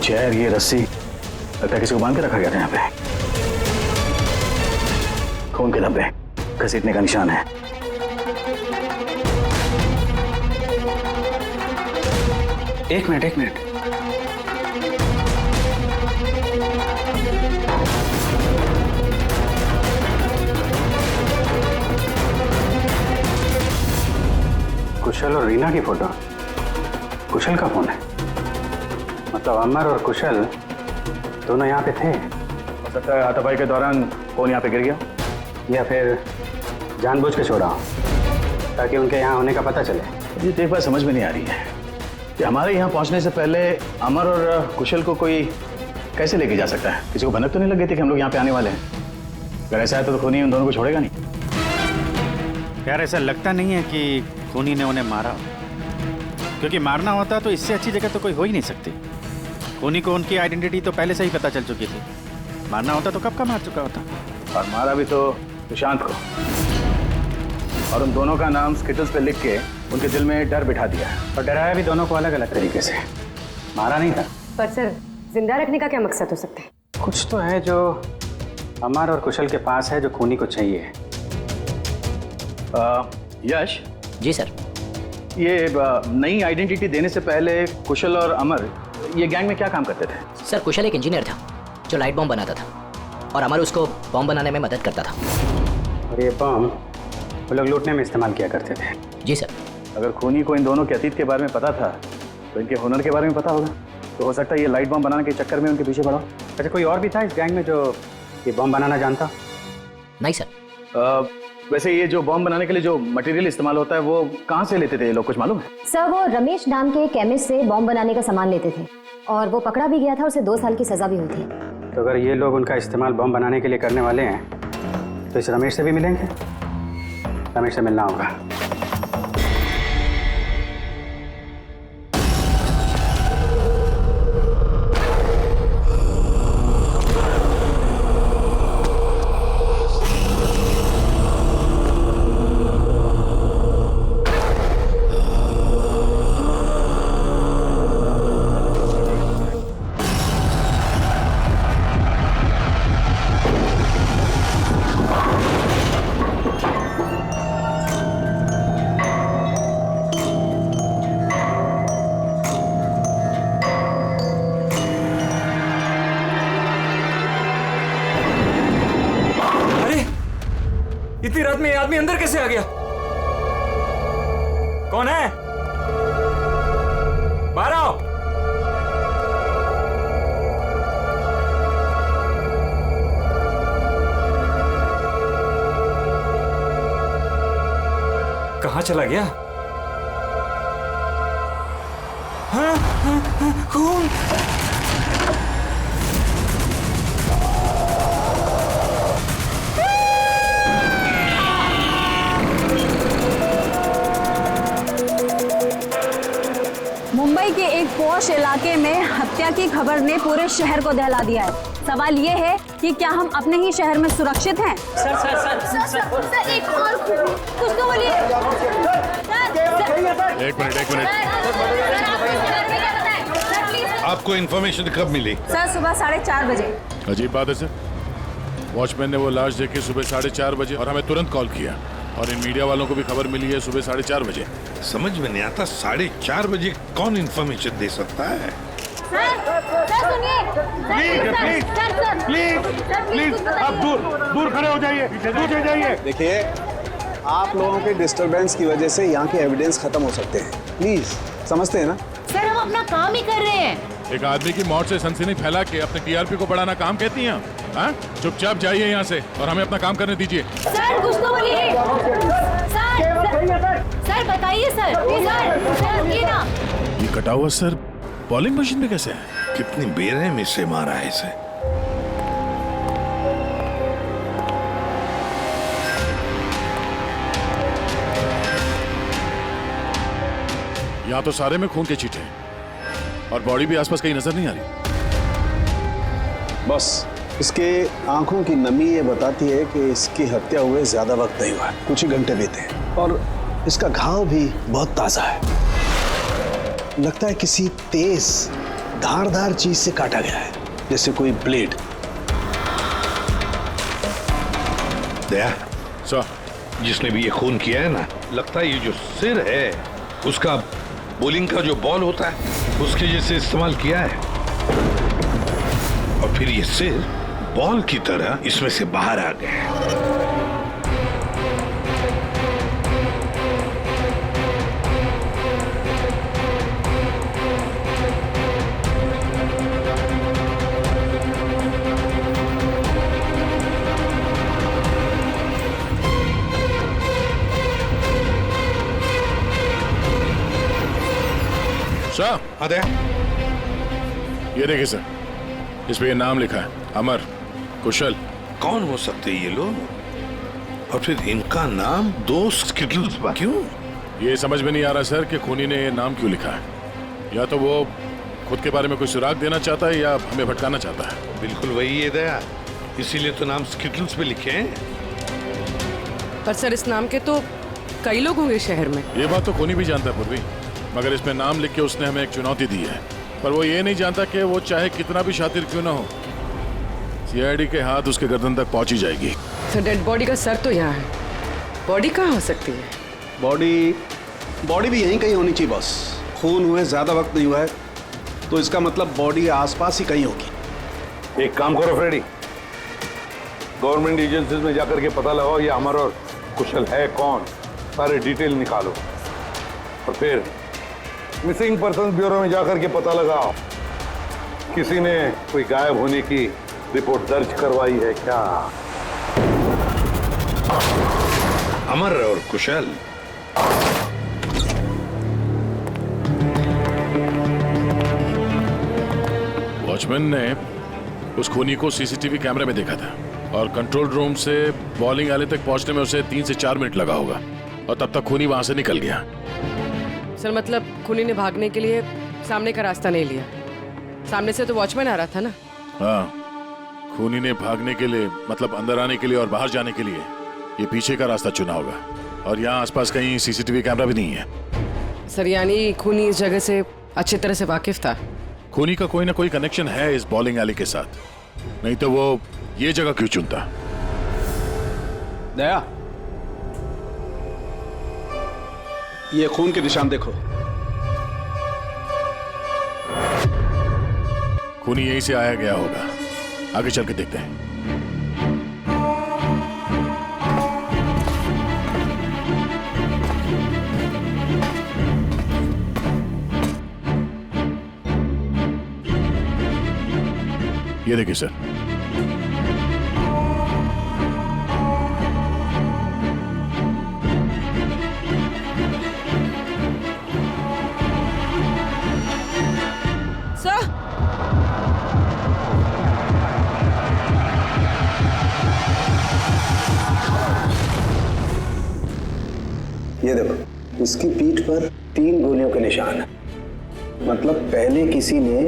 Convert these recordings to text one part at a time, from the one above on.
Chair, ये रस्सी, लगता है किसी को बांध के रखा गया था यहाँ पे। खून के धब्बे, घसीटने का निशान है। एक मिनट। कुशल और रीना की फोटो। कुशल का फोन है, मतलब अमर और कुशल दोनों यहाँ पे थे। हो सकता है हाथापाई के दौरान फोन यहाँ पे गिर गया, या फिर जानबूझ के छोड़ा ताकि उनके यहाँ होने का पता चले। ये तो एक बात समझ में नहीं आ रही है कि हमारे यहाँ पहुँचने से पहले अमर और कुशल को कोई कैसे लेके जा सकता है? किसी को भनक तो नहीं लग गई थी कि हम लोग यहाँ पे आने वाले हैं? अगर ऐसा है तो खूनी उन दोनों को छोड़ेगा नहीं। यार ऐसा लगता नहीं है कि खूनी ने उन्हें मारा, क्योंकि मारना होता तो इससे अच्छी जगह तो कोई हो ही नहीं सकती। खूनी को उनकी आइडेंटिटी तो पहले से ही पता चल चुकी थी। मारना होता तो कब का मार चुका होता। और मारा भी तो सुशांत को, और उन दोनों का नाम स्किटल्स पे लिख के उनके दिल में डर बिठा दिया, और डराया भी दोनों को अलग अलग तरीके से। मारा नहीं था। पर सर, जिंदा रखने का क्या मकसद हो सकता है? कुछ तो है जो अमर और कुशल के पास है, जो खूनी को चाहिए। यश जी सर। ये नई आइडेंटिटी देने से पहले कुशल और अमर ये गैंग में क्या काम करते थे? सर कुशल एक इंजीनियर था जो लाइट बॉम्ब बनाता था, और अमर उसको बॉम्ब बनाने में मदद करता था। और ये बॉम्ब वो लोग लूटने में इस्तेमाल किया करते थे। जी सर। अगर खूनी को इन दोनों के अतीत के बारे में पता था तो इनके हुनर के बारे में पता होगा, तो हो सकता है ये लाइट बॉम्ब बनाने के चक्कर में उनके पीछे पड़ा। अच्छा, कोई और भी था इस गैंग में जो ये बॉम्ब बनाना जानता? नहीं सर। वैसे ये जो बॉम्ब बनाने के लिए जो मटेरियल इस्तेमाल होता है वो कहाँ से लेते थे ये लोग, कुछ मालूम है? सर वो रमेश नाम के केमिस्ट से बॉम्ब बनाने का सामान लेते थे, और वो पकड़ा भी गया था, उसे 2 साल की सजा भी हुई थी। तो अगर ये लोग उनका इस्तेमाल बॉम्ब बनाने के लिए करने वाले हैं तो इस रमेश से भी मिलेंगे। रमेश से मिलना होगा। इतनी रात में ये आदमी अंदर कैसे आ गया? कौन है? बाहर आओ। कहां चला गया? हाँ, खून। मुंबई के एक पॉश इलाके में हत्या की खबर ने पूरे शहर को दहला दिया है। सवाल ये है कि क्या हम अपने ही शहर में सुरक्षित हैं? सर एक और कुछ तो बोलिए। एक मिनट। आपको इन्फॉर्मेशन कब मिली? सर सुबह 4:30 बजे। अजीब बात है सर, वॉचमैन ने वो लाश देखी सुबह 4:30 बजे और हमें तुरंत कॉल किया, और इन मीडिया वालों को भी खबर मिली है सुबह 4:30 बजे। समझ में नहीं आता 4:30 बजे कौन इन्फॉर्मेशन दे सकता है? प्लीज आप दूर खड़े हो जाइए, दूर जाइए। देखिए, आप लोगों के डिस्टरबेंस की वजह से यहाँ के एविडेंस खत्म हो सकते हैं। प्लीज, समझते हैं ना? सर हम अपना काम ही कर रहे हैं। एक आदमी की मौत से सनसनी फैला के अपने टीआरपी को बढ़ाना काम कहती हैं? हाँ, चुपचाप जाइए यहाँ से और हमें अपना काम करने दीजिए। सर कुछ तो बोलिए। सर बताइए सर, ये ना। ये कटा हुआ सर बॉलिंग मशीन में कैसे है? कितनी बेरहमी से मारा है इसे। यहाँ तो सारे में खून के छींटे हैं और बॉडी भी आसपास कहीं नजर नहीं आ रही। बस इसके आंखों की नमी ये बताती है कि इसकी हत्या हुए ज्यादा वक्त नहीं हुआ, कुछ ही घंटे बीते हैं, और इसका घाव भी बहुत ताजा है। लगता है किसी तेज धारदार चीज से काटा गया है, जैसे कोई ब्लेड। दया, सर, जिसने भी ये खून किया है ना, लगता है ये जो सिर है उसका बॉलिंग का जो बॉल होता है उसके जैसे इस्तेमाल किया है, और फिर ये सिर बॉल की तरह इसमें से बाहर आ गया है। सर, अरे ये देखिए सर, इस पे ये नाम लिखा है, अमर कुशल। कौन हो सकते ये लोग, और फिर इनका नाम दोस्त स्किटल्स पर क्यों? ये समझ में नहीं आ रहा सर कि खूनी ने ये नाम क्यों लिखा है। या तो वो खुद के बारे में कोई सुराग देना चाहता है या हमें भटकाना चाहता है। बिल्कुल वही है दया, इसीलिए तो नाम स्किटल्स पे लिखे हैं। पर सर इस नाम के तो कई लोग होंगे शहर में। ये बात तो खूनी भी जानता है पूर्वी, मगर इसमें नाम लिख के उसने हमें एक चुनौती दी है। पर वो ये नहीं जानता कि वो चाहे कितना भी शातिर क्यों ना हो, सीआईडी के हाथ उसके गर्दन तक पहुंच ही जाएगी। सर डेड बॉडी का सर तो यहाँ है, बॉडी कहाँ हो सकती है? बॉडी भी यहीं कहीं होनी चाहिए बॉस। खून हुए ज्यादा वक्त नहीं हुआ है, तो इसका मतलब बॉडी आसपास ही कहीं होगी। एक काम करो फ्रेडी, गवर्नमेंट एजेंसीज में जाकर के पता लगाओ ये अमर और कुशल है कौन, सारे डिटेल निकालो, और फिर मिसिंग पर्सन ब्यूरो में जाकर के पता लगाओ किसी ने कोई गायब होने की रिपोर्ट दर्ज करवाई है क्या। अमर और कुशल वॉचमैन ने उस खूनी को सीसीटीवी कैमरे में देखा था, और कंट्रोल रूम से बॉलिंग एली तक पहुंचने में उसे 3 से 4 मिनट लगा होगा, और तब तक खूनी वहां से निकल गया। सर मतलब खूनी ने भागने के लिए सामने का रास्ता नहीं लिया, सामने से तो वॉचमैन आ रहा था ना। हाँ, खूनी ने भागने के लिए मतलब अंदर आने के लिए और बाहर जाने के लिए ये पीछे का रास्ता चुना होगा, और यहाँ आसपास कहीं सीसीटीवी कैमरा भी नहीं है। सर यानी खूनी इस जगह से अच्छी तरह से वाकिफ था। खूनी का कोई ना कोई कनेक्शन है इस बॉलिंग एली के साथ, नहीं तो वो ये जगह क्यों चुनता। दया, ये खून के निशान देखो। खूनी यहीं से आया गया होगा, आगे चल के देखते हैं। ये देखिए सर, ये देखो, इसकी पीठ पर 3 गोलियों के निशान है, मतलब पहले किसी ने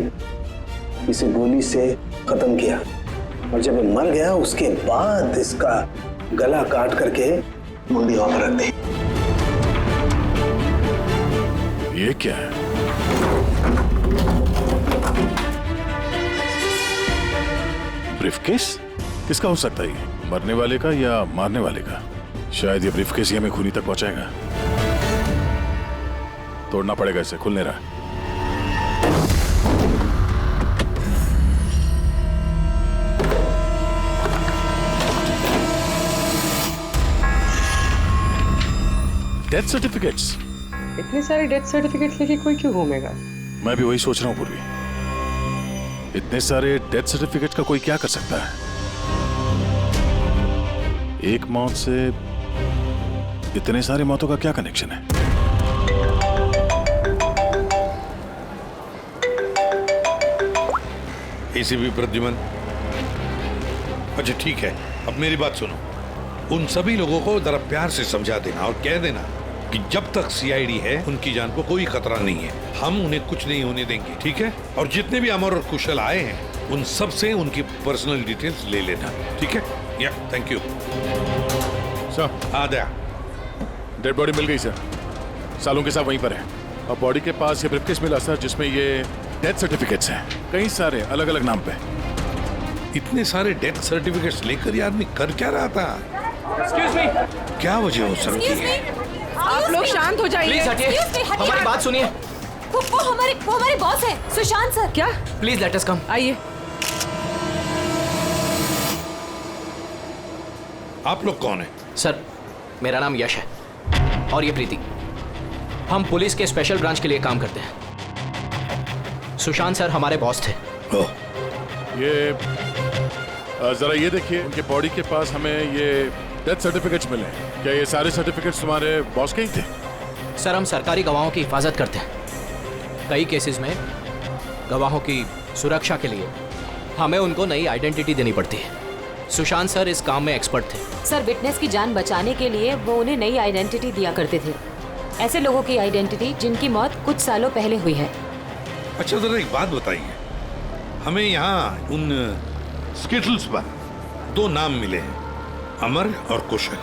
इसे गोली से खत्म किया, और जब ये मर गया उसके बाद इसका गला काट करके मुंडी वहां पर रख दी। ये क्या है? ब्रीफकेस? किसका हो सकता है ये? मरने वाले का या मारने वाले का? शायद ये ब्रीफकेस ही हमें खूनी तक पहुंचाएगा। तोड़ना पड़ेगा इसे, खुल नहीं रहा। Death certificates? इतने सारे डेथ सर्टिफिकेट लेके कोई क्यों घूमेगा? मैं भी वही सोच रहा हूँ पूर्वी, इतने सारे डेथ सर्टिफिकेट का कोई क्या कर सकता है? एक मौत से इतने सारी मौतों का क्या कनेक्शन है? एसीपी प्रद्युमन, अच्छा ठीक है, अब मेरी बात सुनो। उन सभी लोगों को जरा प्यार से समझा देना और कह देना कि जब तक सीआईडी है उनकी जान को कोई खतरा नहीं है, हम उन्हें कुछ नहीं होने देंगे, ठीक है? और जितने भी अमर और कुशल आए हैं उन सब से उनकी पर्सनल डिटेल्स ले लेना, ठीक है? या थैंक यू सर। आ गया। डेड बॉडी मिल गई सर, सालों के साथ वहीं पर है, और बॉडी के पास ये ब्रीफकेस मिला सर, जिसमें ये डेथ सर्टिफिकेट्स हैं, कई सारे अलग अलग नाम पे। इतने सारे डेथ सर्टिफिकेट्स लेकर ये आदमी कर क्या रहा था? एक्सक्यूज मी, क्या वजह हो सकती है? आप लोग शांत हो जाइए। प्लीज हटिए, हमारी बात सुनिए। वो हमारे बॉस है, सुशांत सर। क्या? प्लीज लेट अस कम। आइए। आप लोग कौन है? सर, मेरा नाम यश है और ये प्रीति। हम पुलिस के स्पेशल ब्रांच के लिए काम करते हैं। सुशांत सर हमारे बॉस थे। ओह, ये जरा ये देखिए, उनके बॉडी के पास हमें ये डेथ सर्टिफिकेट्स मिले हैं। क्या ये सारे सर्टिफिकेट्स तुम्हारे बॉस के ही थे? सर, हम सरकारी गवाहों की हिफाजत करते हैं। कई केसेस में गवाहों की सुरक्षा के लिए हमें उनको नई आइडेंटिटी देनी पड़ती है। सुशांत सर इस काम में एक्सपर्ट थे। सर, विटनेस की जान बचाने के लिए वो उन्हें नई आइडेंटिटी दिया करते थे, ऐसे लोगों की आइडेंटिटी जिनकी मौत कुछ सालों पहले हुई है। अच्छा जरा एक बात बताइए, हमें यहाँ उन स्किटल्स पर 2 नाम मिले हैं, अमर और कुशल।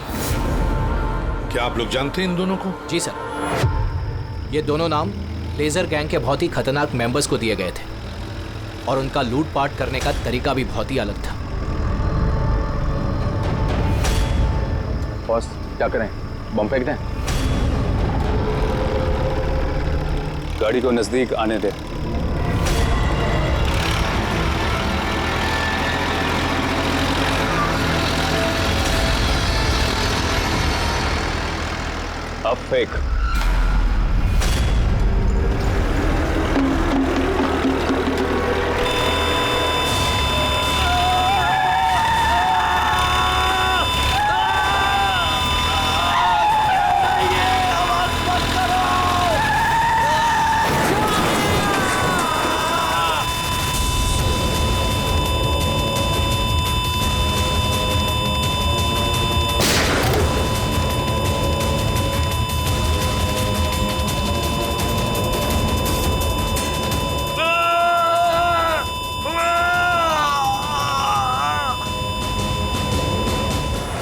क्या आप लोग जानते हैं इन दोनों को? जी सर, ये दोनों नाम लेजर गैंग के बहुत ही खतरनाक मेंबर्स को दिए गए थे और उनका लूटपाट करने का तरीका भी बहुत ही अलग था। बॉस क्या करें, बम फेंक दें? गाड़ी को नजदीक आने दे। अब फेंक।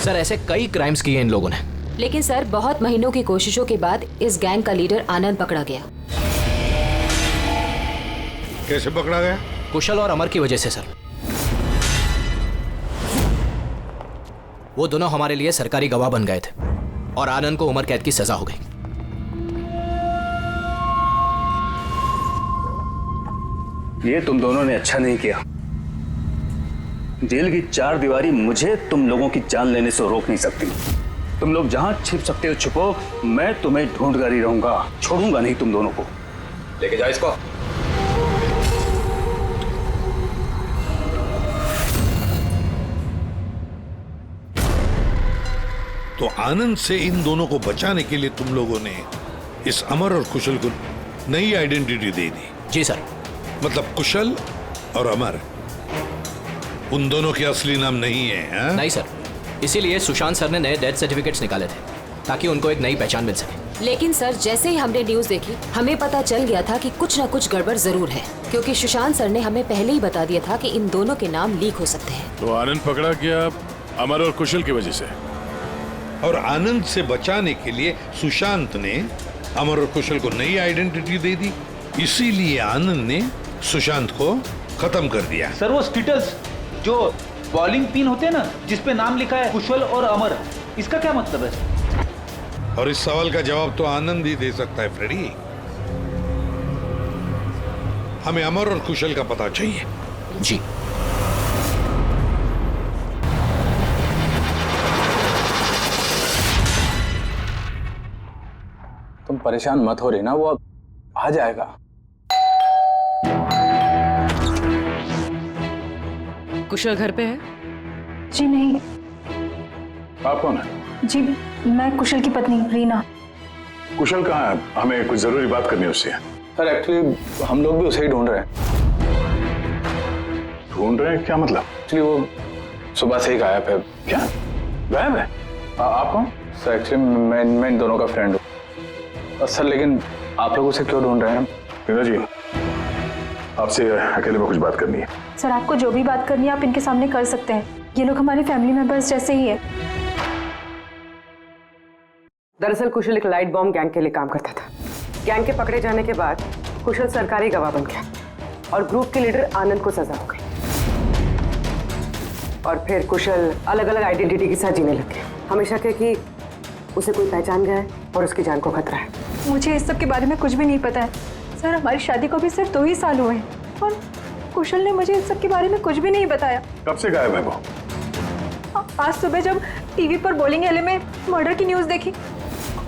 सर, ऐसे कई क्राइम्स किए इन लोगों ने। लेकिन सर, बहुत महीनों की कोशिशों के बाद इस गैंग का लीडर आनंद पकड़ा गया। कैसे पकड़ा गया? कुशल और अमर की वजह से सर। वो दोनों हमारे लिए सरकारी गवाह बन गए थे और आनंद को उम्र कैद की सजा हो गई। ये तुम दोनों ने अच्छा नहीं किया। जेल की 4 दीवारी मुझे तुम लोगों की जान लेने से रोक नहीं सकती। तुम लोग जहां छिप सकते हो छुपो, मैं तुम्हें ढूंढकर ही रहूंगा, छोड़ूंगा नहीं तुम दोनों को। लेके जाओ इसको। तो आनंद से इन दोनों को बचाने के लिए तुम लोगों ने इस अमर और कुशल को नई आइडेंटिटी दे दी? जी सर। मतलब कुशल और अमर उन दोनों के असली नाम नहीं है? हा? नहीं सर, इसीलिए सुशांत सर ने नए डेथ सर्टिफिकेट्स निकाले थे ताकि उनको एक नई पहचान मिल सके। लेकिन सर, जैसे ही हमने न्यूज देखी, हमें पता चल गया था कि कुछ न कुछ गड़बड़ जरूर है, क्योंकि सुशांत सर ने हमें पहले ही बता दिया था कि इन दोनों के नाम लीक हो सकते हैं। तो आनंद पकड़ा गया अमर और कुशल की वजह से, और आनंद से बचाने के लिए सुशांत ने अमर और कुशल को नई आइडेंटिटी दे दी। इसीलिए आनंद ने सुशांत को खत्म कर दिया। सर, वो स्किटल्स जो बॉलिंग पिन होते हैं ना, जिसपे नाम लिखा है कुशल और अमर, इसका क्या मतलब है? और इस सवाल का जवाब तो आनंद ही दे सकता है फ्रेडी। हमें अमर और कुशल का पता चाहिए। जी। तुम परेशान मत हो रही ना, वो आ जाएगा। कुशल घर पे है? जी नहीं। आप कौन है? जी, मैं कुशल की पत्नी रीना। कुशल कहाँ है? हमें कुछ जरूरी बात करनी है उससे। सर, एक्चुअली हम लोग भी उसे ही ढूंढ रहे हैं। ढूंढ रहे हैं क्या मतलब? एक्चुअली वो सुबह से ही गायब है। क्या गायब है? आप कौन? सर, एक्चुअली मैं इन दोनों का फ्रेंड हूँ। सर, लेकिन आप लोग उसे क्यों ढूंढ रहे हैं? रीना जी, आपसे अकेले में कुछ बात करनी है। सर, आपको जो भी बात करनी है आप इनके सामने कर सकते हैं। ये लोग हमारे फैमिली मेंबर्स जैसे ही है। दरअसल कुशल एक लाइट बॉम्ब गैंग के लिए काम करता था। गैंग के पकड़े जाने के बाद कुशल सरकारी गवाह बन गया और ग्रुप के लीडर आनंद को सजा हो गई। और फिर कुशल अलग अलग आइडेंटिटी के साथ जीने लग गया। हमेशा कहे कि उसे कोई पहचान गया है और उसकी जान को खतरा है। मुझे इस सब के बारे में कुछ भी नहीं पता है सर। हमारी शादी को भी सिर्फ 2 ही साल हुए हैं और कुशल ने मुझे इस सब के बारे में कुछ भी नहीं बताया। कब से गायब है वो? आज सुबह जब टीवी पर बॉलिंग एले में मर्डर की न्यूज़ देखी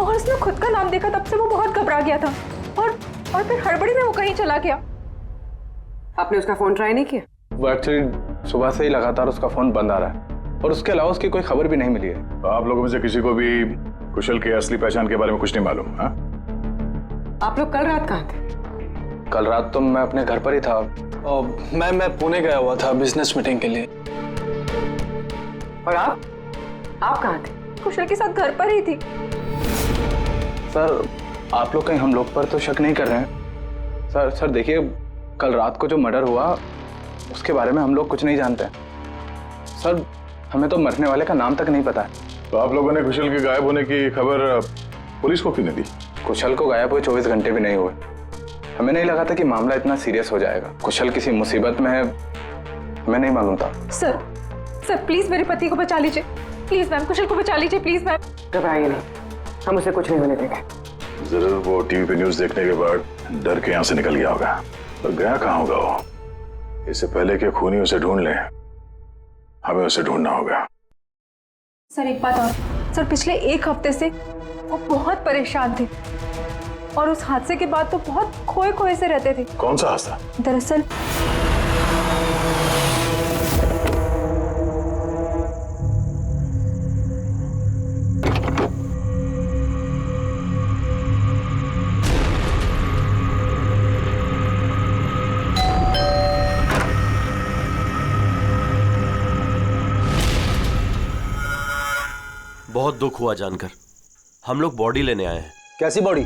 और उसने खुद का नाम देखा, तब से वो बहुत घबरा गया था और फिर हड़बड़ी में वो कहीं चला गया। आपने उसका फोन ट्राई नहीं किया? वो एक्चुअली सुबह से ही लगातार उसका फोन बंद आ रहा है और उसके अलावा उसकी कोई खबर भी नहीं मिली है। तो आप लोगों में से किसी को भी कुशल के असली पहचान के बारे में कुछ नहीं मालूम? हाँ, आप लोग कल रात कहाँ थे? कल रात तो मैं अपने घर पर ही था और मैं पुणे गया हुआ था बिजनेस मीटिंग के लिए। और आप कहाँ थे? कुशल के साथ घर पर ही थी। सर आप लोग कहीं हम लोग पर तो शक नहीं कर रहे हैं? सर देखिए, कल रात को जो मर्डर हुआ उसके बारे में हम लोग कुछ नहीं जानते। सर हमें तो मरने वाले का नाम तक नहीं पता है। तो आप लोगों ने कुशल के गायब होने की खबर पुलिस को क्यों नहीं दी? कुशल को गायब हुए 24 घंटे भी नहीं हुए। हमें नहीं लगा था कि मामला इतना सीरियस हो जाएगा। कुशल किसी मुसीबत में है, हमें नहीं मालूम था। सर प्लीज मेरे पति को बचा लीजिए। प्लीज मैम, कुशल को बचा लीजिए प्लीज मैम। घबराइए नहीं, हम उसे कुछ नहीं होने देंगे। जरूर वो टीवी पे न्यूज देखने के बाद डर के यहाँ से निकल गया होगा। पर गया कहाँ होगा वो? इससे पहले कि खूनी उसे ढूंढ ले, हमें उसे ढूंढना होगा। सर एक बात और, सर पिछले 1 हफ्ते से वो बहुत परेशान थे और उस हादसे के बाद तो बहुत खोए से रहते थे। कौन सा हादसा? दरअसल बहुत दुख हुआ जानकर। हम लोग बॉडी लेने आए हैं। कैसी बॉडी?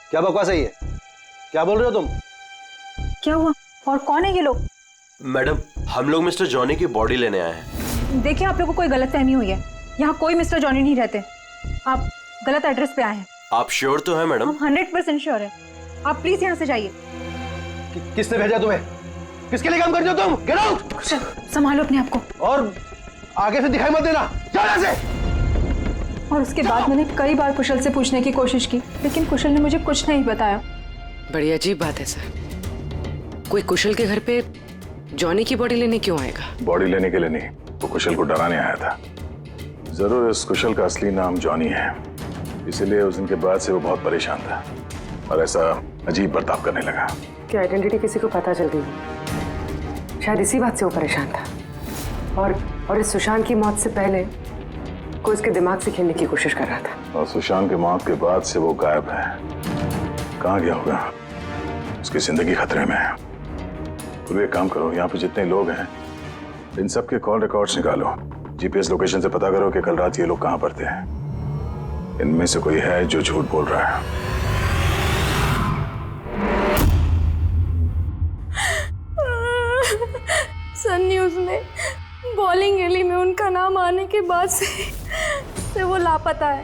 क्या बकवास है ये? क्या बोल रहे हो तुम? क्या हुआ और कौन है ये लोग? मैडम हम लोग मिस्टर जॉनी की बॉडी लेने आए हैं। देखिए आप लोगों को कोई गलतफहमी हुई है। यहाँ कोई मिस्टर जॉनी नहीं रहते। आप गलत एड्रेस पे आए हैं। आप श्योर तो हैं मैडम? हम 100% श्योर है। आप प्लीज यहाँ से जाइए। किसने भेजा तुम्हें? किसके लिए काम करते हो तुम? Get out! संभालो अपने आप को और आगे से दिखाई मत देना। जाओ यहाँ से। और उसके बाद मैंने कई बार कुशल से पूछने की कोशिश की, लेकिन कुशल ने मुझे कुछ नहीं बताया। बड़ी अजीब बात है सर। कोई कुशल के घर पे जॉनी की बॉडी लेने क्यों आएगा? बॉडी लेने के लिए नहीं, वो कुशल को डराने आया था। जरूर इस कुशल का असली नाम जॉनी है, इसीलिए उस दिन के बाद से वो बहुत परेशान था और ऐसा अजीब बर्ताव करने लगा। कि आइडेंटिटी किसी को पता चल गई, शायद इसी बात से वो परेशान था और इस सुशांत की मौत से पहले कोई उसके दिमाग से खेलने की कोशिश कर रहा था। और सुशांत के मौत के बाद से वो गायब है। कहाँ गया होगा? उसकी जिंदगी खतरे में है। तो एक काम करो, यहाँ पे जितने लोग हैं इन सब के कॉल रिकॉर्ड्स निकालो, जीपीएस लोकेशन से पता करो कि कल रात ये लोग कहाँ पर थे। इनमें से कोई है जो झूठ बोल रहा है। सन न्यूज़ में बॉलिंग एली में उनका नाम आने के बाद से वो लापता है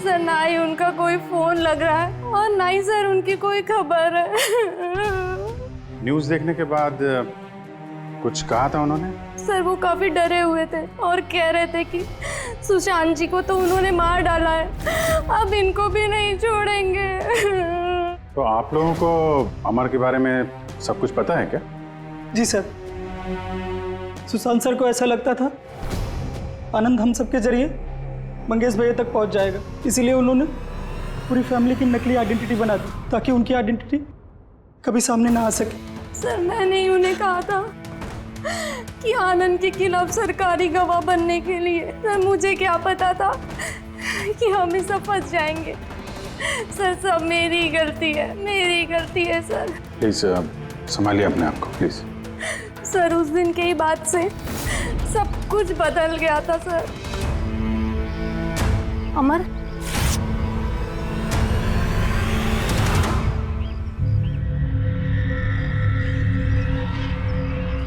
सर। ना ही उनका कोई फोन लग रहा है और ना ही सर उनकी कोई खबर है। न्यूज़ देखने के बाद कुछ कहा था उन्होंने? सर वो काफी डरे हुए थे और कह रहे थे कि सुशांत जी को तो उन्होंने मार डाला है, अब इनको भी नहीं छोड़ेंगे। तो आप लोगों को अमर के बारे में सब कुछ पता है क्या? जी सर, सुशांत सर को ऐसा लगता था आनंद हम सबके जरिए मंगेश भैया तक पहुंच जाएगा, इसीलिए उन्होंने पूरी फैमिली की नकली आइडेंटिटी बना दी ताकि उनकी आइडेंटिटी कभी सामने ना आ सके। सर मैंने ही उन्हें कहा था कि आनंद के खिलाफ सरकारी गवाह बनने के लिए। सर मुझे क्या पता था कि हम इस सब फंस जाएंगे। सर सब मेरी गलती है सर। प्लीज संभालिए अपने आप को प्लीज। सर उस दिन के ही बाद से सब कुछ बदल गया था sir. Amar,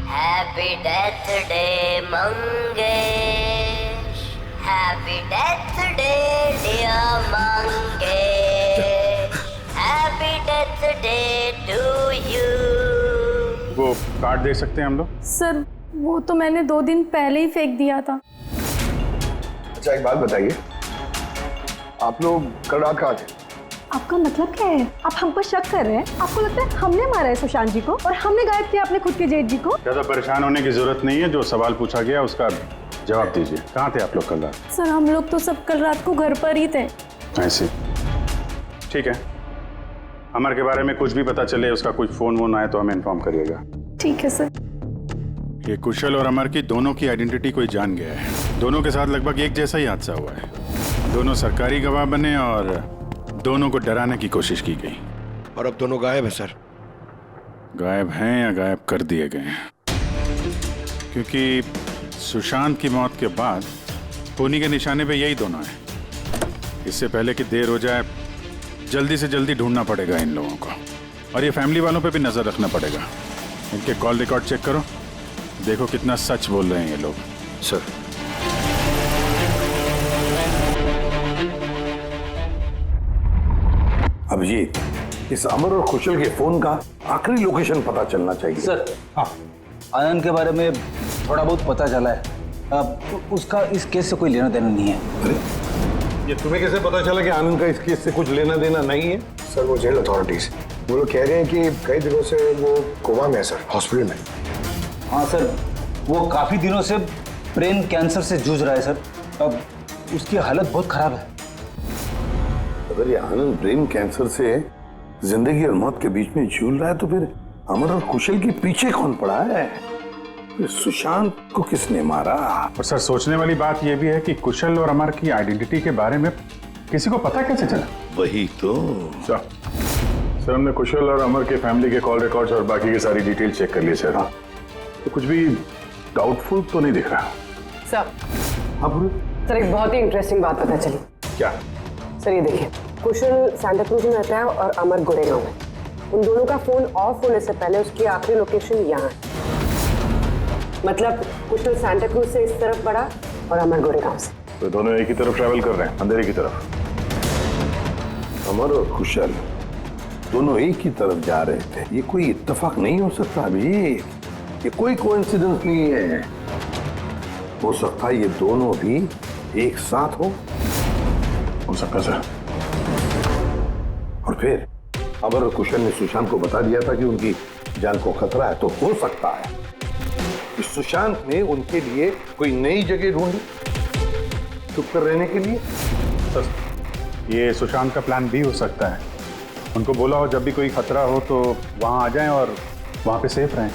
happy death day Mangesh, happy death day dear Mangesh, happy death day to you. वो कार्ड दे सकते हैं हम लोग? सर वो तो मैंने 2 दिन पहले ही फेंक दिया था। अच्छा एक बात बताइए, आप लोग कल रात कहाँ थे? आपका मतलब क्या है? आप हम पर शक कर रहे हैं? आपको लगता है हमने मारा है सुशांत जी को और हमने गायब किया अपने खुद के जेठ जी को? ज्यादा परेशान होने की जरूरत नहीं है, जो सवाल पूछा गया उसका जवाब दीजिए। कहाँ थे आप लोग कल रात? सर हम लोग तो सब कल रात को घर पर ही थे। ऐसे ठीक है, अमर के बारे में कुछ भी पता चले, उसका कुछ फोन वोन आए तो हमें इन्फॉर्म करिएगा। ठीक है सर। ये कुशल और अमर की दोनों की आइडेंटिटी कोई जान गया है। दोनों के साथ लगभग एक जैसा ही हादसा हुआ है। दोनों सरकारी गवाह बने और दोनों को डराने की कोशिश की गई। और अब दोनों गायब है सर। गायब हैं या गायब कर दिए गए हैं? क्योंकि सुशांत की मौत के बाद खूनी के निशाने पे यही दोनों हैं। इससे पहले कि देर हो जाए, जल्दी से जल्दी ढूंढना पड़ेगा इन लोगों को। और ये फैमिली वालों पे भी नजर रखना पड़ेगा। इनके कॉल रिकॉर्ड चेक करो, देखो कितना सच बोल रहे हैं ये लोग। सर अभिजीत, इस अमर और कुशल के फोन का आखिरी लोकेशन पता चलना चाहिए। सर हाँ, आनंद के बारे में थोड़ा बहुत पता चला है। अब उसका इस केस से कोई लेना देना नहीं है। अरे ये तुम्हें कैसे पता चला कि आनंद का इस केस से कुछ लेना देना नहीं है? सर वो जेल अथॉरिटीज वो लोग कह रहे हैं कि कई दिनों से वो कोमा में है सर, हॉस्पिटल में। हाँ सर, वो काफी दिनों से ब्रेन कैंसर से जूझ रहा है सर। अब उसकी हालत बहुत खराब है। अगर ये आनंद ब्रेन कैंसर से जिंदगी और मौत के बीच में झूल रहा है तो फिर अमर और कुशल के पीछे कौन पड़ा है? फिर सुशांत को किसने मारा? और सर सोचने वाली बात यह भी है कि कुशल और अमर की आइडेंटिटी के बारे में किसी को पता कैसे चला? वही तो। सर हमने कुशल और अमर के फैमिली के कॉल रिकॉर्ड्स और बाकी की सारी डिटेल चेक कर ली सर। तो कुछ भी डाउटफुल तो नहीं दिख रहा। सर हाँ बोलो। सर एक बहुत ही इंटरेस्टिंग बात पता चली। क्या? सर ये देखिए, कुशल सांता क्रूज में रहता है और अमर गोरेगांव में। उन दोनों का फोन ऑफ होने से पहले उसकी आखिरी लोकेशन यहाँ है। मतलब कुशल सांता क्रूज से इस तरफ बढ़ा और अमर गोरेगांव से। तो दोनों एक ही तरफ ट्रैवल कर रहे हैं, अंधेरे की तरफ। अमर और कुशल दोनों एक ही तरफ जा रहे थे। ये कोई इत्तेफाक नहीं हो सकता अभी, ये कोई कोइंसिडेंस नहीं है। हो सकता है ये दोनों भी एक साथ हो सकता सर। और फिर अमर और कुशल ने सुशांत को बता दिया था कि उनकी जान को खतरा है। तो हो सकता है कि सुशांत ने उनके लिए कोई नई जगह ढूंढी चुप कर रहने के लिए। सर ये सुशांत का प्लान भी हो सकता है। उनको बोला हो जब भी कोई खतरा हो तो वहां आ जाएं और वहां पे सेफ रहें।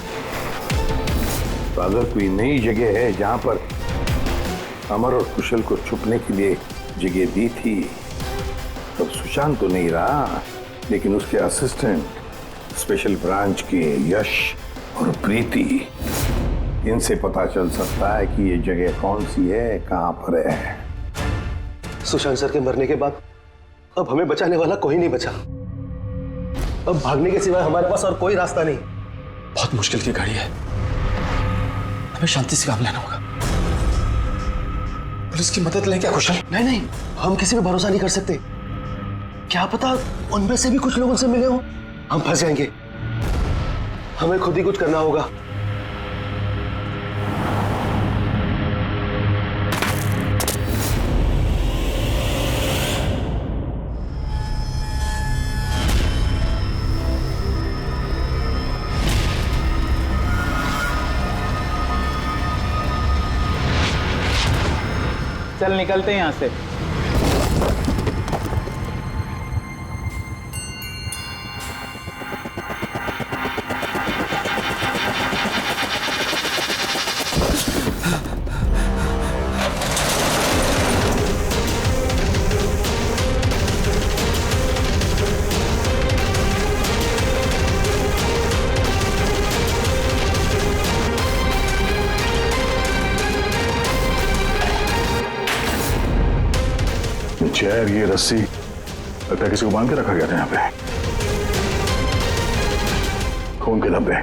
तो अगर कोई नई जगह है जहां पर अमर और कुशल को छुपने के लिए जगह दी थी, तब सुशांत तो नहीं रहा, लेकिन उसके असिस्टेंट स्पेशल ब्रांच के यश और प्रीति, इनसे पता चल सकता है कि ये जगह कौन सी है, कहां पर है। सुशांत सर के मरने के बाद अब हमें बचाने वाला कोई नहीं बचा। अब भागने के सिवाय हमारे पास और कोई रास्ता नहीं। बहुत मुश्किल की घड़ी है, हमें शांति से काम लेना होगा। पुलिस की मदद लें क्या कुशल? नहीं नहीं, हम किसी पे भरोसा नहीं कर सकते। क्या पता उनमें से भी कुछ लोग उनसे मिले हो, हम फंस जाएंगे। हमें खुद ही कुछ करना होगा। चल निकलते हैं यहाँ से। चेयर, ये रस्सी, लगता है किसी को बांध के रखा गया था यहाँ पे। खून के धब्बे,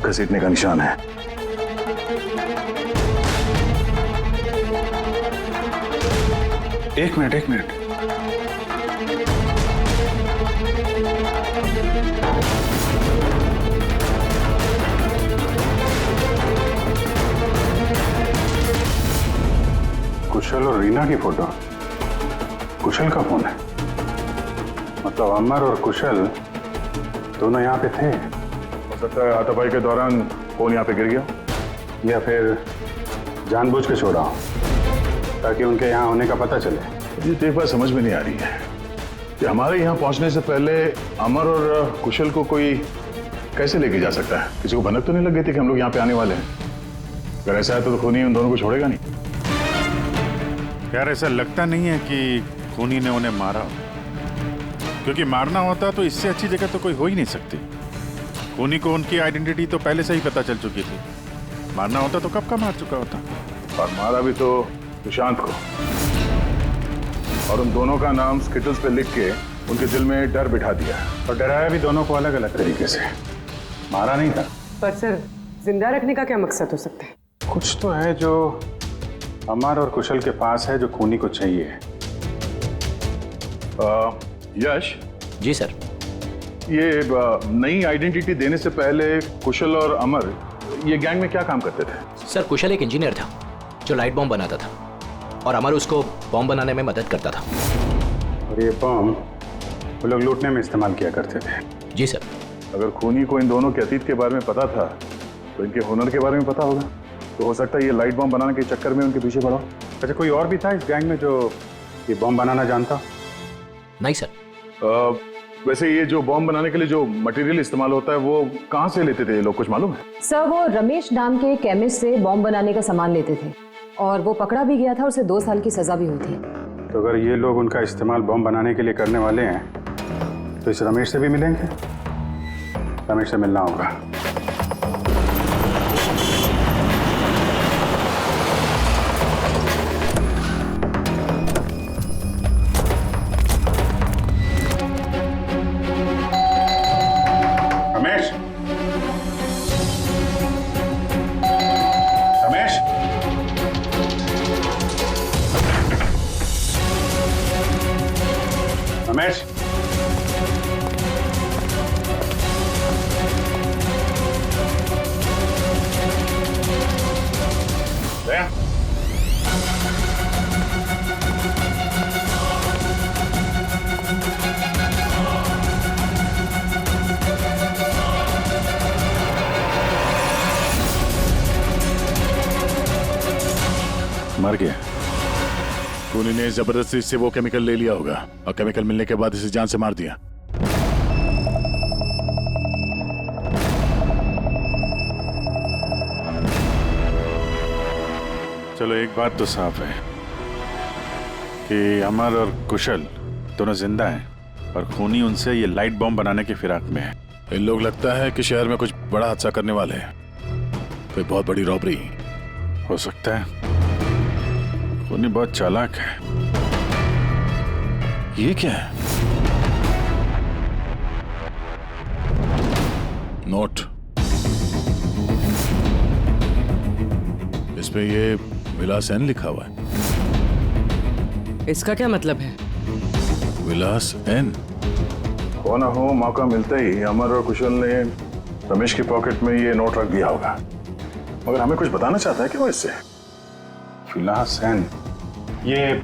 घसीटने का निशान है। एक मिनट। कुशल और रीना की फोटो। कुशल का फोन है, मतलब अमर और कुशल दोनों यहाँ पे थे। हो सकता है हाथापाई के दौरान फोन यहाँ पे गिर गया, या फिर जानबूझ के छोड़ा हो ताकि उनके यहाँ होने का पता चले। ये तो एक बात समझ में नहीं आ रही है कि हमारे यहाँ पहुँचने से पहले अमर और कुशल को कोई कैसे लेके जा सकता है? किसी को भनक तो नहीं लग गई थी कि हम लोग यहाँ पे आने वाले हैं? अगर ऐसा है तो खूनी उन दोनों को छोड़ेगा नहीं। यार ऐसा लगता नहीं है कि खूनी ने उन्हें मारा, क्योंकि मारना होता तो इससे अच्छी जगह तो कोई हो ही नहीं सकती। खूनी को उनकी आइडेंटिटी तो पहले से ही पता चल चुकी थी। मारना होता तो कब का मार चुका होता। और मारा भी तो सुशांत को, और उन दोनों का नाम स्किटल्स पे लिख के उनके दिल में डर बिठा दिया, और डराया भी दोनों को अलग अलग तरीके से। मारा नहीं था। पर सर, जिंदा रखने का क्या मकसद हो सकता है? कुछ तो है जो अमर और कुशल के पास है जो खूनी को चाहिए। यश जी सर। ये नई आइडेंटिटी देने से पहले कुशल और अमर ये गैंग में क्या काम करते थे? सर कुशल एक इंजीनियर था जो लाइट बॉम्ब बनाता था, और अमर उसको बॉम्ब बनाने में मदद करता था। और ये बॉम्ब वो लोग लूटने में इस्तेमाल किया करते थे। जी सर। अगर खूनी को इन दोनों के अतीत के बारे में पता था तो इनके हुनर के बारे में पता होगा, तो हो सकता है ये लाइट बॉम्ब बनाने के चक्कर में उनके पीछे पड़ा। अच्छा, कोई और भी था इस गैंग में जो ये बॉम्ब बनाना जानता? नहीं सर। वैसे ये जो बॉम्ब बनाने के लिए जो मटेरियल इस्तेमाल होता है वो कहाँ से लेते थे ये लोग, कुछ मालूम है? सर वो रमेश नाम के केमिस्ट से बॉम्ब बनाने का सामान लेते थे, और वो पकड़ा भी गया था और उसे 2 साल की सजा भी हुई थी। तो अगर ये लोग उनका इस्तेमाल बॉम्ब बनाने के लिए करने वाले हैं तो इस रमेश से भी मिलेंगे। रमेश से मिलना होगा। रमेश, रमेश, रमेश, दया, मर गया। खूनी ने जबरदस्ती से वो केमिकल ले लिया होगा, और केमिकल मिलने के बाद इसे जान से मार दिया। चलो एक बात तो साफ है कि अमर और कुशल दोनों जिंदा हैं, और खूनी उनसे ये लाइट बॉम्ब बनाने की फिराक में है। इन लोग लगता है कि शहर में कुछ बड़ा हादसा करने वाले हैं, कोई बहुत बड़ी रॉबरी हो सकता है। खूनी बहुत चालाक है। ये क्या है? नोट, इस पे ये विलास एन लिखा हुआ है। इसका क्या मतलब है? विलास एन। हो ना हो, मौका मिलते ही अमर और कुशल ने रमेश की पॉकेट में ये नोट रख दिया होगा, मगर हमें कुछ बताना चाहता है कि वो इससे। विलास एन, ये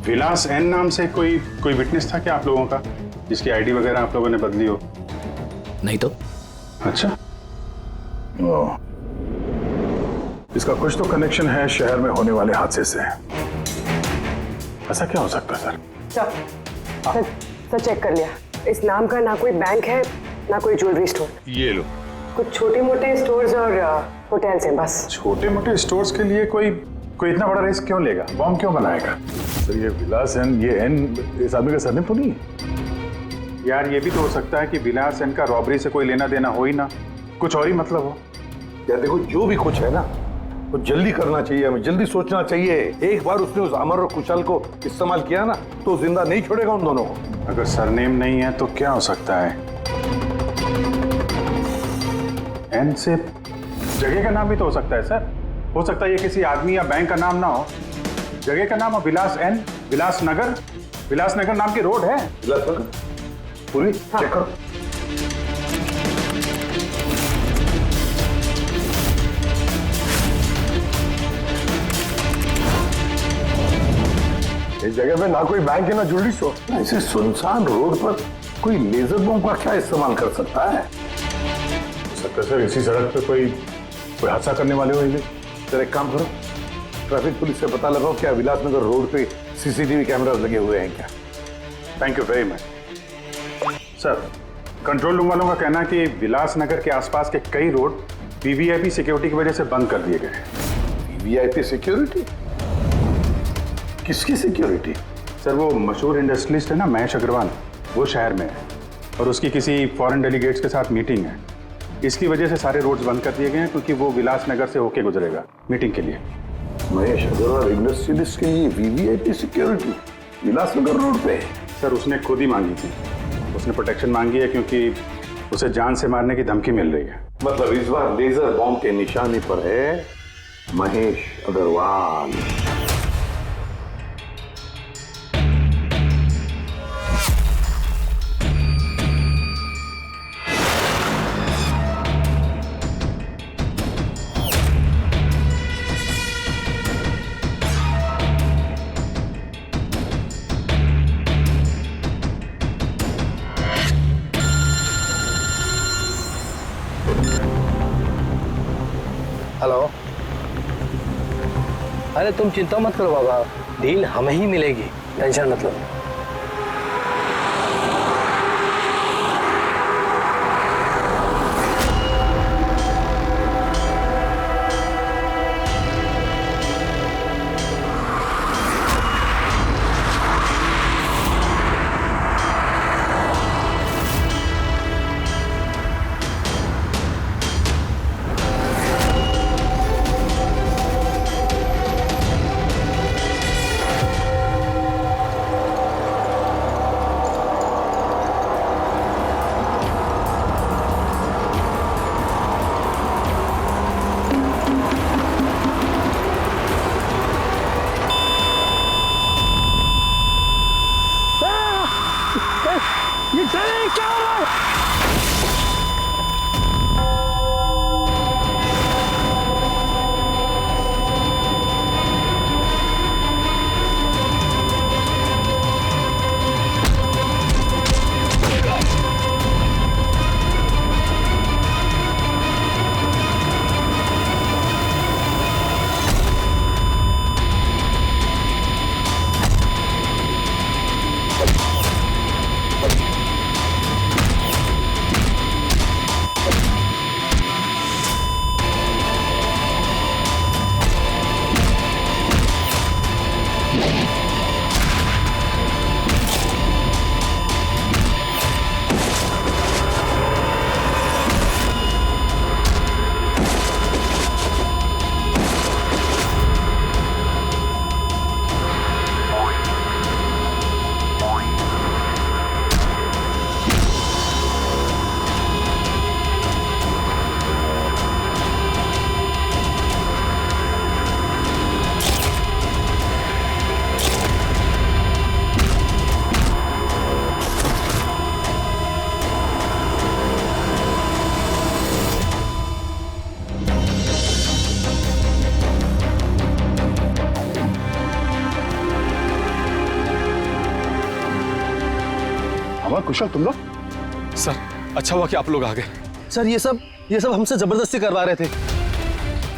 विलास एन नाम से कोई विटनेस था क्या आप लोगों का, जिसकी आईडी वगैरह आप लोगों ने बदली हो? नहीं तो। अच्छा, इसका कुछ तो कनेक्शन है शहर में होने वाले हादसे से। ऐसा क्या हो सकता है सर? सर चेक कर लिया। इस नाम का ना कोई बैंक है ना कोई ज्वेलरी स्टोर। ये लो। कुछ छोटे मोटे स्टोर्स और होटल्स हैं बस। छोटे मोटे स्टोर्स के लिए कोई इतना बड़ा रिस्क क्यों लेगा? बॉम्ब क्यों बनाएगा? सर ये विलास एन, ये एन इस आदमी का सरनेम तो नहीं है? यार ये भी तो हो सकता है कि विलास एन का रॉबरी से कोई लेना देना हो ही ना, कुछ और ही मतलब हो। यार देखो, जो भी कुछ है ना वो जल्दी करना चाहिए, हमें जल्दी सोचना चाहिए। एक बार उसने उस अमर और कुशल को इस्तेमाल किया ना तो जिंदा नहीं छोड़ेगा उन दोनों को। अगर सरनेम नहीं है तो क्या हो सकता है? एन से जगह का नाम भी तो हो सकता है सर। हो सकता है ये किसी आदमी या बैंक का नाम ना हो, जगह का नाम हो। विलास एन, विलास नगर नाम की रोड है। विलास नगर पूरी चेक करो। जगह में ना कोई बैंक है ना ज्वेलरी शॉप। ऐसे सुनसान रोड पर कोई लेजर बम का क्या इस्तेमाल कर सकता है? सकता है सर इसी सड़क पे कोई हादसा करने वाले होंगे। सर एक काम करो, ट्रैफिक पुलिस से पता लगाओ क्या विलासनगर रोड पे सीसीटीवी कैमरास लगे हुए हैं क्या। Thank you very much sir. Control room वालों का कहना है कि विलासनगर के आसपास के कई रोड वीवीआईपी सिक्योरिटी की वजह से बंद कर दिए गए हैं। VVIP security? किसकी सिक्योरिटी? सर वो मशहूर इंडस्ट्रियलिस्ट है ना महेश अग्रवाल, वो शहर में है और उसकी किसी फॉरेन डेलीगेट्स के साथ मीटिंग है। इसकी वजह से सारे रोड्स बंद कर दिए गए हैं क्योंकि वो विलासनगर से होके गुजरेगा मीटिंग के लिए। महेश अग्रवाल इंडस्ट्रियलिस्ट के लिए वीवीआईपी सिक्योरिटी विलासनगर रोड पे? सर उसने खुद ही मांगी थी, उसने प्रोटेक्शन मांगी है क्योंकि उसे जान से मारने की धमकी मिल रही है। मतलब इस बार लेजर बॉम्ब के निशाने पर है महेश अग्रवाल। हेलो। अरे तुम चिंता मत करो बाबा, डील हमें ही मिलेगी, टेंशन मत लो। कुशल तुम लोग? सर अच्छा हुआ कि आप लोग आ गए। सर ये सब हमसे जबरदस्ती करवा रहे थे।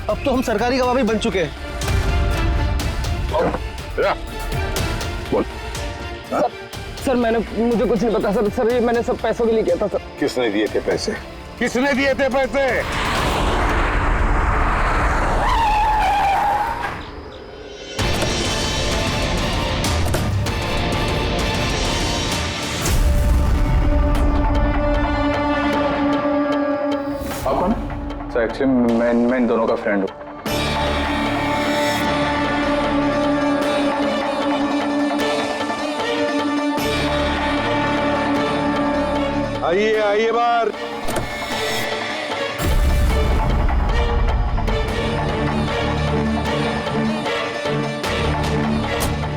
अब तो हम सरकारी गवाह भी बन चुके हैं। बोल। सर मुझे कुछ नहीं पता सर ये मैंने सब पैसों के लिए किया था सर। किसने दिए थे पैसे? किसने दिए थे पैसे? एक्चुअली मैं इन दोनों का फ्रेंड हूँ। आइए बाहर।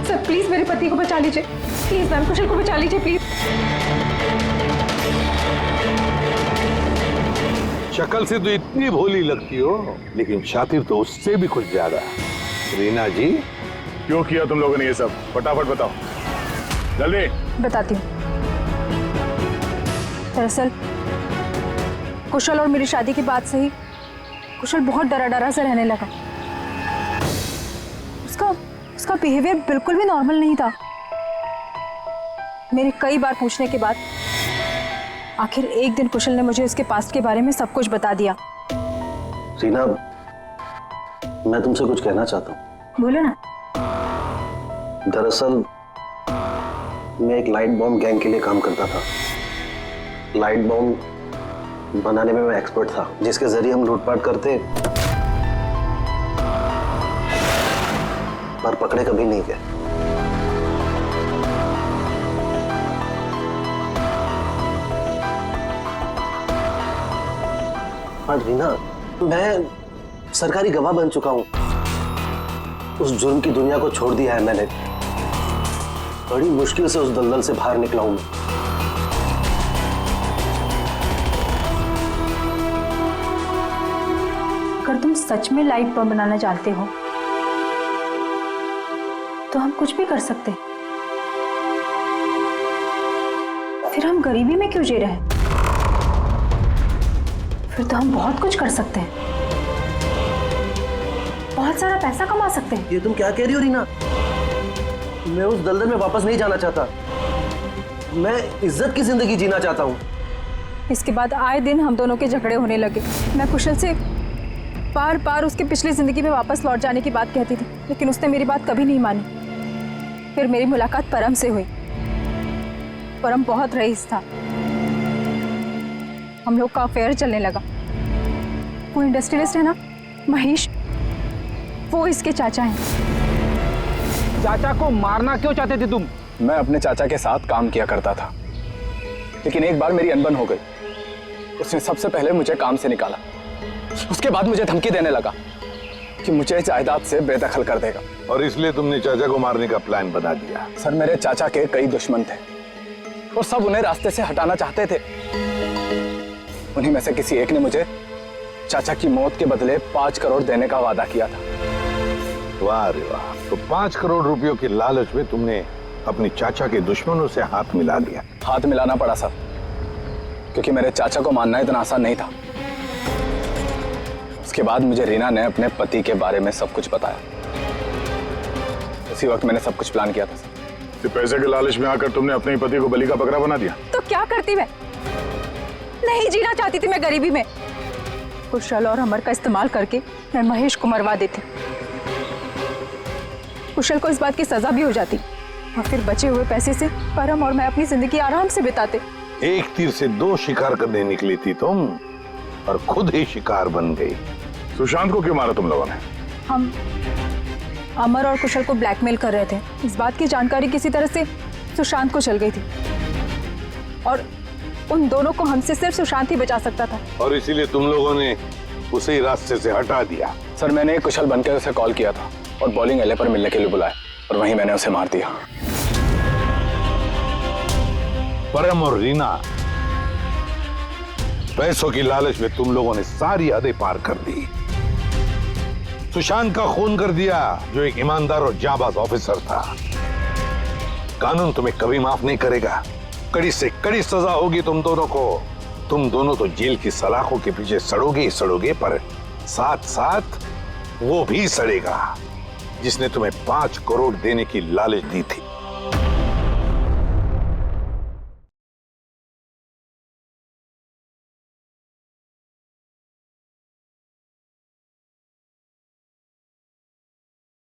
सर प्लीज मेरे पति को बचा लीजिए, प्लीज मैम कुशल को बचा लीजिए प्लीज। शक्ल से तो इतनी भोली लगती हो, लेकिन शातिर तो उससे भी कुछ ज्यादा। रीना जी, क्यों किया तुम लोगों ने ये सब? फटाफट बताओ, जल्दी। बताती हूँ। दरअसल कुशल और मेरी शादी की बात से ही कुशल बहुत डरा डरा सा रहने लगा। उसका बिहेवियर बिल्कुल भी नॉर्मल नहीं था। मेरे कई बार पूछने के बाद आखिर एक दिन कुशल ने मुझे उसके पास्ट के बारे में सब कुछ बता दिया। रीना, मैं तुमसे कुछ कहना चाहता हूँ। बोलो ना। दरअसल मैं एक लाइट बॉम्ब गैंग के लिए काम करता था। लाइट बॉम्ब बनाने में मैं एक्सपर्ट था, जिसके जरिए हम लूटपाट करते पर पकड़े कभी नहीं गए। हाँ रीना, मैं सरकारी गवाह बन चुका हूं। उस जुर्म की दुनिया को छोड़ दिया है मैंने। बड़ी मुश्किल से उस दलदल से बाहर निकला हूं मैं। अगर तुम सच में लाइट बम बनाना जानते हो तो हम कुछ भी कर सकते हैं। फिर हम गरीबी में क्यों जी रहे हैं? फिर तो हम बहुत कुछ कर सकते हैं, बहुत सारा पैसा कमा सकते हैं। ये तुम क्या कह रही हो रीना? मैं उस दलदल में वापस नहीं जाना चाहता। मैं इज्जत की जिंदगी जीना चाहता हूँ। इसके बाद आए दिन हम दोनों के झगड़े होने लगे। मैं कुशल से बार बार उसकी पिछली जिंदगी में वापस लौट जाने की बात कहती थी, लेकिन उसने मेरी बात कभी नहीं मानी। फिर मेरी मुलाकात परम से हुई। परम बहुत रईस था। हम लोग का अफेयर चलने लगा। वो इंडस्ट्रियलिस्ट है ना, महेश, वो इसके चाचा हैं। चाचा को मारना क्यों चाहते थे तुम? मैं अपने चाचा के साथ काम किया करता था, लेकिन एक बार मेरी अनबन हो गई। उसने सबसे पहले मुझे काम से निकाला। उसके बाद मुझे धमकी देने लगा कि मुझे जायदाद से बेदखल कर देगा। और इसलिए तुमने चाचा को मारने का प्लान बना दिया? सर, मेरे चाचा के कई दुश्मन थे और सब उन्हें रास्ते से हटाना चाहते थे। उन्हीं में से किसी एक ने मुझे चाचा की मौत के बदले 5 करोड़ देने का वादा किया था। वाह रे वाह! तो 5 करोड़ रुपयों की लालच में तुमने अपने चाचा के दुश्मनों से हाथ मिला लिया। हाथ मिलाना पड़ा सर, क्योंकि मेरे चाचा को मानना इतना आसान नहीं था। उसके बाद मुझे रीना ने अपने पति के बारे में सब कुछ बताया। उसी वक्त मैंने सब कुछ प्लान किया था। तो पैसे के लालच में आकर तुमने अपने पति को बलि का बकरा बना दिया। तो क्या करती मैं? नहीं जीना चाहती थी मैं गरीबी में। कुशल और अमर का इस्तेमाल करके मैं महेश को मरवा देती। कुशल को इस बात की सजा भी हो जाती और फिर बचे हुए पैसे से परम और मैं अपनी जिंदगी आराम से बिताते। एक तीर से 2 शिकार करने निकली थी तुम और खुद ही शिकार बन गई। सुशांत को क्यों मारा तुम लोगों ने? हम अमर और कुशल को ब्लैकमेल कर रहे थे। इस बात की जानकारी किसी तरह से सुशांत को चल गई थी और उन दोनों को हमसे सिर्फ सुशांत ही बचा सकता था। और इसीलिए तुम लोगों ने उसे रास्ते से हटा दिया। सर, मैंने कुशल बनकर उसे कॉल किया था और बॉलिंग एले पर मिलने के लिए बुलाया और वहीं मैंने उसे मार दिया। परम और रीना, पैसों की लालच में तुम लोगों ने सारी हदें पार कर दी। सुशांत का खून कर दिया, जो एक ईमानदार और जाबाज ऑफिसर था। कानून तुम्हें कभी माफ नहीं करेगा। कड़ी से कड़ी सजा होगी तुम दोनों को। तुम दोनों तो जेल की सलाखों के पीछे सड़ोगे ही सड़ोगे, पर साथ साथ वो भी सड़ेगा जिसने तुम्हें 5 करोड़ देने की लालच दी थी।